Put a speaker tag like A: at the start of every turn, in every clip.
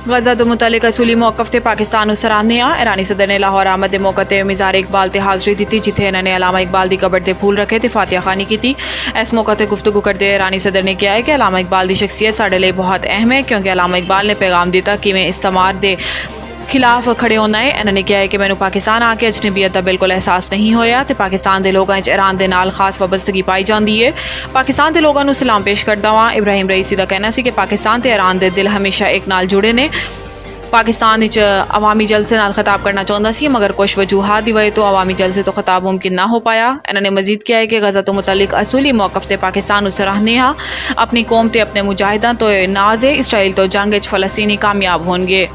A: गजा तो मुतलिक असूली मौकफ ते पाकिस्तान सराहने ईरानी सदर ने लाहौर आमद दे मौके ते मिज़ार इकबाल ते हाज़री दी जिथे इन्होंने अलामा इकबाल की कबर ते फूल रखे ते फातिहा खानी की। इस मौके ते गुफ्तगू करते ईरानी सदर ने कहा है कि अलामा इकबाल की शख्सियत साढ़े लिए बहुत अहम है, क्योंकि अलामा इकबाल ने पैगाम दिता कि मैं इस्तेमार दे खिलाफ खड़े होना है। इन्होंने कहा है कि मैंने पाकिस्तान आके अजनबीयत का बिल्कुल एहसास नहीं होया तो पाकिस्तान के लोगों ईरान के नाल खास वाबस्तगी पाई जाती है। पाकिस्तान के लोगों को सलाम पेश करता हुआ इब्राहिम रईसी का कहना है कि पाकिस्तान तो ईरान के दिल हमेशा एक नाल जुड़े ने। पाकिस्तान अवामी जलसे नाल खिताब करना चाहता सी, मगर कुछ वजूहात की वजह तो अवामी जलसे तो खिताब मुमकिन ना हो पाया। इन्होंने मजीद किया है कि गजा तो मुतलिक असूली मौकफ ते पाकिस्तान सराहने अपनी कौम ते अपने मुजाहिदां तो नाज है। इसराइल तो जंग फलस्तीनी कामयाब होंगे।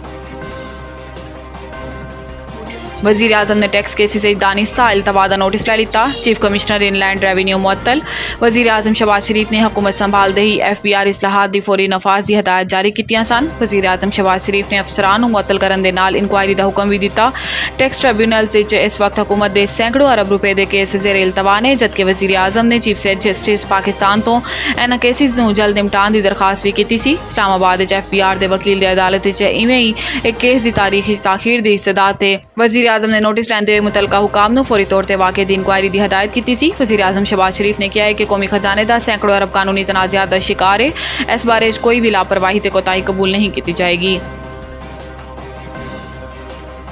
A: वज़ीर आज़म ने टैक्स केसेस दानिस्ता अल्तवादा नोटिस लै लिता। चीफ कमिश्नर इनलैंड रेवेन्यू मुअत्तल। वज़ीर आज़म शहबाज शरीफ ने हुकूमत संभालते ही FBR इस्लाहात की फौरी नफाज की हदायत जारी की सन। वज़ीर आज़म शहबाज शरीफ ने अफसरान मुअत्तल करने के नाल इंक्वायरी का हुक्म भी दिता। टैक्स ट्रिब्यूनल्स इस वक्त हुकूमत के सैकड़ों अरब रुपए के केस जेर इल्तवा ने, जबकि वज़ीर आज़म ने चीफ जस्टिस पाकिस्तान तो इन्होंने केसेस को जल्द निपटाने की दरखास्त भी की सी। इस्लामाबाद FBR के वकील की अदालत इवें ही एक केस की तारीखी ताखीर की इस्तदा ते वज़ीर आज़म ने नोटिस लैंदे हुए मुतलका हुकाम नूं फौरी तौर पर वाक़े की इंक्वायरी की हदायत की सी। वज़ीर आज़म शहबाज शरीफ ने कहा है कि कौमी खजाने का सैकड़ों अरब कानूनी तनाज़ात का शिकार है। इस बारे कोई भी लापरवाही ते कोताही कबूल नहीं की जाएगी।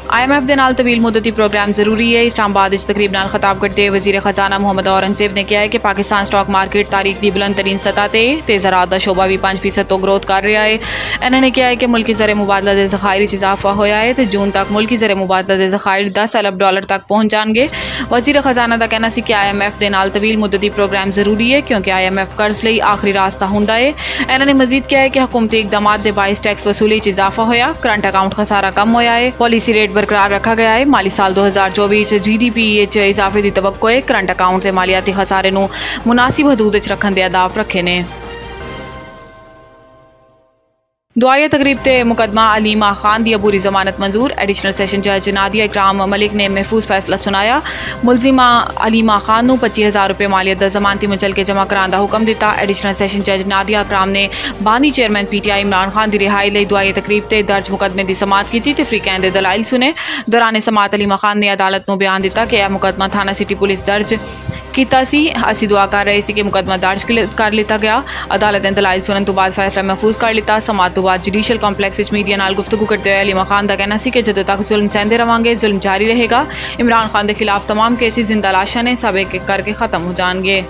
A: IMF के नाल तवील मुद्दती प्रोग्राम जरूरी है। इस्लामाबाद तकरीब नाल खिताब करते हुए वज़ीर खजाना मोहम्मद औरंगज़ेब ने कहा है कि पाकिस्तान स्टॉक मार्केट तारीख की बुलंद तरीन सतह ते ज़राअत का शोबा भी 5% तो ग्रोथ कर रहा है। इन्होंने कहा है कि मुल्की ज़र मुबादला के ज़खायर इजाफा होया है तो जून तक मुल्की ज़र मुबादला के ज़खायर 10 अरब डॉलर तक पहुँच जाएंगे। वज़ीर खजाना का कहना है कि IMF के नाल तवील मुद्दती प्रोग्राम जरूरी है, क्योंकि IMF कर्ज लिए आखिरी रास्ता होंदा है। इन्होंने मजीद कहा है कि हुकूमती इकदाम के बाइस टैक्स वसूली इजाफा होया, करंट अकाउंट खसारा कम होया है, पॉलिसी रेट बरकरार रखा गया है। माली साल 2024 GDP इजाफे की तवक्को है। करंट अकाउंट के मालियाती खसारे नूं मुनासिब हदूद रखने के अहदाफ रखे ने। दुआया तकरीब ते मुकदमा अलीमा खान की अबूरी जमानत मंजूर। एडिशनल सैशन जज नादिया इकराम मलिक ने महफूज फैसला सुनाया। मुलजिमा अलीमा खान नूं 25,000 रुपये मालियत दा जमानती मुचल के जमा कराने का हुक्म दिता। एडिशनल सैशन जज नादिया इकराम ने बानी चेयरमैन PTI इमरान खान की रिहाई लई दुआया तकरीब ते दर्ज मुकदमे की समात की ते फरीकैन दे दलाइल सुने। दौरान समात अलीमा खान ने अदालत नूं बयान दिता कि यह मुकदमा थाना सिटी पुलिस दर्ज किया सी। असी दुआ कर रहे सी कि मुकदमा दर्ज कर लिया गया। अदालत ने दलाइल सुनने तो बाद फैसला महफूज कर लिया। समात तो बाद जुडिशियल कॉम्पलैक्स मीडिया नाल गुफ्तगू करते हुए अलीमा खान का कहना सी कि जदों तक जुल्म सहंदे रहांगे जुल्म जारी रहेगा। इमरान खान के खिलाफ तमाम केसेस जिंदा लाशां ने सब एक करके खत्म हो जाएंगे।